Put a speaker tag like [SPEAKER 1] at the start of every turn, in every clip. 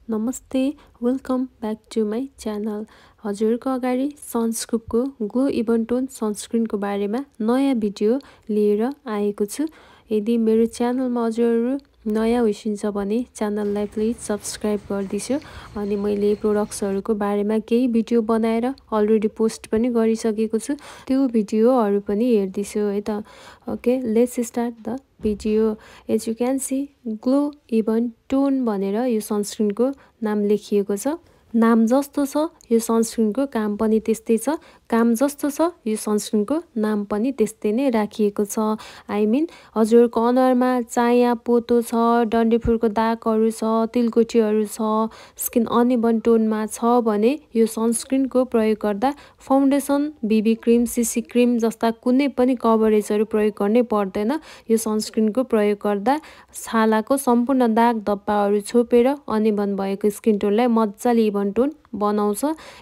[SPEAKER 1] नमस्ते, welcome back to my channel. हजुरको अगाडि सनस्क्रुपको ग्लो इभन टोन सनस्क्रिनको बारेमा नयाँ भिडियो लिएर आएको छु। यदि मेरो च्यानलमा हजुरहरू नयाँ हुनुहुन्छ भने च्यानललाई प्लिज सब्सक्राइब गरिदिन्छु। अनि मैले प्रोडक्ट्सहरूको बारेमा केही भिडियो बनाएर अलरेडी पोस्ट पनि गरिसकेको छु, त्यो भिडियोहरू पनि हेर्दिछु है त। Okay, let's start the video. As you can see glow even tone भनेर यो सनस्क्रिनको नाम लेखिएको छ। नाम जस्तो छ यो सनस्क्रिनको काम पनि त्यस्तै छ, काम जस्तो छ यो सनस्क्रिनको नाम पनि त्यस्तै नै राखिएको छ। आई मिन हजुरको अनुहारमा चाया पोतो छ, डन्डीफुलको दागहरू छ, तिलकोटीहरू छ, स्किन अनइभन टोनमा छ भने यो सनस्क्रिनको प्रयोग गर्दा foundation, BB cream, CC cream जस्ता कुनै पनि कभरेजहरू प्रयोग गर्नै पर्दैन। यो सनस्क्रिनको प्रयोग गर्दा छालाको सम्पूर्ण दाग धब्बाहरू छोपेर अनइभन भएको स्किन टोनलाई मजाले इभन टोन बनाउँछ,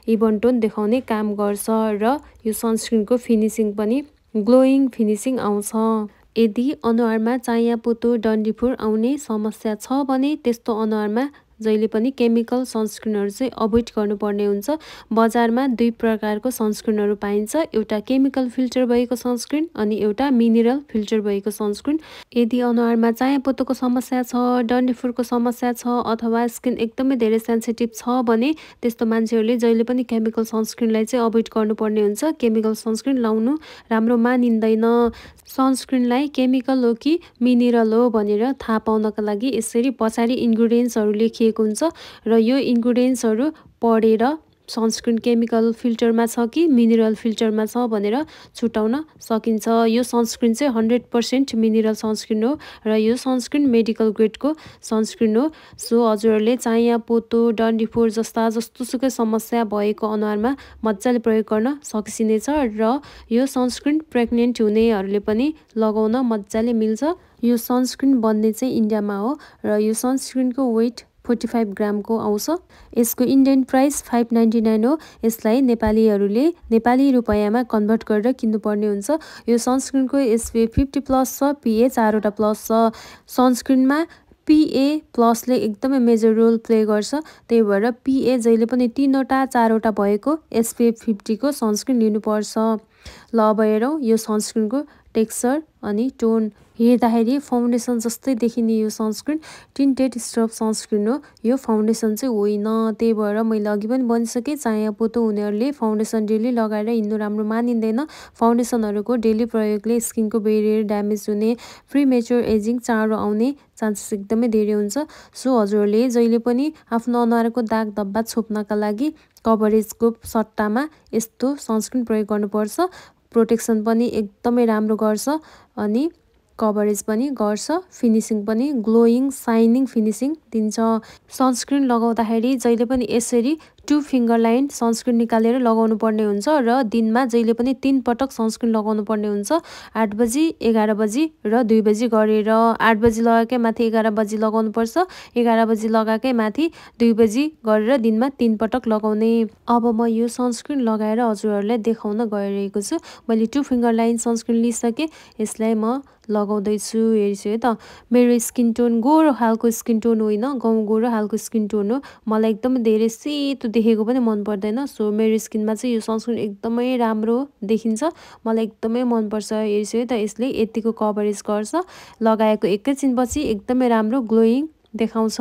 [SPEAKER 1] इभन टोन देखाउने काम गर्छ र यो सनस्क्रिनको फिनिसिङ पनि ग्लोइङ फिनिसिङ आउँछ। यदि अनुहारमा चाया पोतो, डन्डीफुर आउने समस्या छ भने त्यस्तो अनुहारमा जहिले पनि केमिकल सनस्क्रिनहरू चाहिँ अभोइड गर्नुपर्ने हुन्छ। बजारमा दुई प्रकारको सनस्क्रिनहरू पाइन्छ, एउटा केमिकल फिल्टर भएको सनस्क्रिन अनि एउटा मिनरल फिल्टर भएको सनस्क्रिन। यदि अनुहारमा चाया पोतोको समस्या छ, डन्डीफुरको समस्या छ अथवा स्किन एकदमै धेरै सेन्सिटिभ छ भने त्यस्तो मान्छेहरूले जहिले पनि केमिकल सनस्क्रिनलाई चाहिँ अभोइड गर्नुपर्ने हुन्छ। केमिकल सनस्क्रिन लाउनु राम्रो मानिँदैन। सनस्क्रिनलाई केमिकल हो कि मिनरल हो भनेर थाहा पाउनका लागि यसरी पछाडि इन्ग्रिडियन्ट्सहरू लेखिएको हुन्छ र यो इन्ग्रिडियन्ट्सहरू पढेर सनस्क्रिन केमिकल फिल्टरमा छ कि मिनरल फिल्टरमा छ भनेर छुटाउन सकिन्छ। यो सनस्क्रिन चाहिँ 100% मिनरल सनस्क्रिन हो र यो सनस्क्रिन मेडिकल ग्रेडको सनस्क्रिन हो। सो हजुरहरूले चाया पोतो, डन्डीफोर जस्ता जस्तोसुकै समस्या भएको अनुहारमा मजाले प्रयोग गर्न सकिनेछ र यो सनस्क्रिन प्रेग्नेन्ट हुनेहरूले पनि लगाउन मजाले मिल्छ। यो सनस्क्रिन बन्ने चाहिँ इन्डियामा हो र यो सनस्क्रिनको वेट 45 ग्रामको आउँछ। यसको इन्डियन प्राइस 599 हो। यसलाई नेपालीहरूले नेपाली रुपैयाँमा कन्भर्ट गरेर किन्नुपर्ने हुन्छ। यो सनस्क्रिनको SPF 50+ छ, PA 4वटा प्लस छ। सनस्क्रिनमा PA प्लसले एकदमै मेजर रोल प्ले गर्छ, त्यही भएर PA जहिले पनि 3वटा 4वटा भएको SPF 50 को सनस्क्रिन लिनुपर्छ। ल अब हेरौँ यो सनस्क्रिनको टेक्सचर अनि टोन। हेर्दाखेरि फाउन्डेसन जस्तै देखिने यो सनस्क्रिन टिन्टेड स्ट्रब सनस्क्रिन हो, यो फाउन्डेसन चाहिँ होइन। त्यही भएर मैले अघि पनि भनिसकेँ, चाया पोतो हुनेहरूले फाउन्डेसन डेली लगाएर हिँड्नु राम्रो मानिँदैन। फाउन्डेसनहरूको डेली प्रयोगले स्किनको बेरियर ड्यामेज हुने, प्रिमेच्योर एजिङ चाँडो आउने चान्सेस एकदमै धेरै हुन्छ। सो हजुरहरूले जहिले पनि आफ्नो अनुहारको दाग धब्बा छोप्नका लागि कभरेजको सट्टामा यस्तो सनस्क्रिन प्रयोग गर्नुपर्छ। प्रोटेक्सन पनि एकदमै राम्रो गर्छ अनि कभरेज पनि गर्छ, फिनिसिङ पनि ग्लोइङ साइनिङ फिनिसिङ दिन्छ। सनस्क्रिन लगाउँदाखेरि जहिले पनि यसरी 2 फिङ्गर लाइन सनस्क्रिन निकालेर लगाउनु पर्ने हुन्छ र दिनमा जहिले पनि 3 पटक सनस्क्रिन लगाउनु पर्ने हुन्छ। 8 बजी, 11 बजी र 2 बजी गरेर। 8 बजी लगाएकै माथि 11 बजी लगाउनु पर्छ, 11 बजी लगाएकै माथि 2 बजी गरेर दिनमा 3 पटक लगाउने। अब म यो सनस्क्रिन लगाएर हजुरहरूलाई देखाउन गइरहेको छु। मैले 2 फिङ्गर लाइन सनस्क्रिन लिइसकेँ, यसलाई म लगाउँदैछु। हेर्छु है त, मेरो स्किन टोन गोरो खालको स्किन टोन होइन, गाउँ गोरो खालको स्किन टोन हो। मलाई एकदमै धेरै सेतो देखेको पनि मन पर्दैन। सो मेरो स्किनमा चाहिँ यो सनस्क्रिन एकदमै राम्रो देखिन्छ, मलाई एकदमै मनपर्छ। हेर्छु है त, यसले यतिको कभरेज गर्छ, लगाएको एकैछिनपछि एकदमै राम्रो ग्लोइङ देखाउँछ।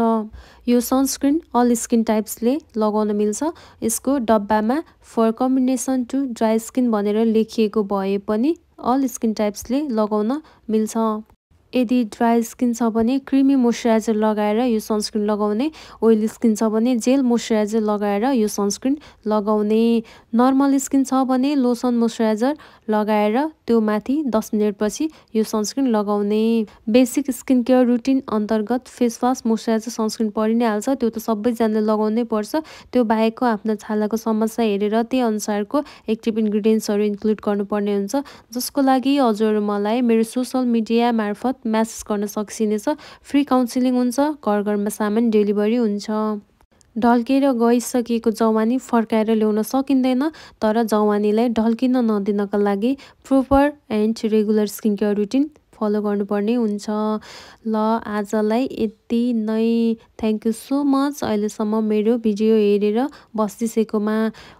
[SPEAKER 1] यो सनस्क्रिन अल स्किन टाइप्सले लगाउन मिल्छ। यसको डब्बामा for combination to dry skin भनेर लेखिएको भए पनि अल स्किन टाइप्सले लगाउन मिल्छ। यदि ड्राई स्किन छ भने क्रिमी मोइस्चराइजर लगाएर यो सनस्क्रिन लगाउने, ओइली स्किन छ भने जेल मोइस्चराइजर लगाएर यो सनस्क्रिन लगाउने, नर्मल स्किन छ भने लोसन मोइस्चराइजर लगाएर त्यो माथि 10 मिनटपछि यो सनस्क्रिन लगाउने। बेसिक स्किन केयर रुटिन अन्तर्गत फेस वास, मोइस्चराइजर, सनस्क्रिन परि नै हाल्छ, त्यो त सबैजनाले लगाउनै पर्छ। त्यो बाहेकको आफ्नो छालाको समस्या हेरेर त्यही अनुसारको एक्टिभ इन्ग्रिडियन्ट्सहरू इन्क्लुड गर्नुपर्ने हुन्छ, जसको लागि हजुर मलाई मेरो सोसल मिडिया मार्फत म्यासेज गर्न सकिनेछ। फ्री काउन्सिलिङ हुन्छ, घर घरमा सामान डेलिभरी हुन्छ। ढल्केर गइसकेको जवानी फर्काएर ल्याउन सकिँदैन, तर जवानीलाई ढल्किन नदिनका लागि proper and regular skin care routine follow गर्नुपर्ने हुन्छ। ल आजलाई यति नै। थ्याङ्क यू सो मच अहिलेसम्म मेरो भिडियो हेरेर बसिसकेकोमा।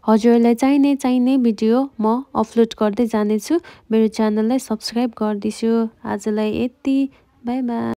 [SPEAKER 1] हजुरहरूलाई चाहिने भिडियो म अपलोड गर्दै जानेछु। मेरो च्यानललाई सब्सक्राइब गर्दिछु। आजलाई यति। By by.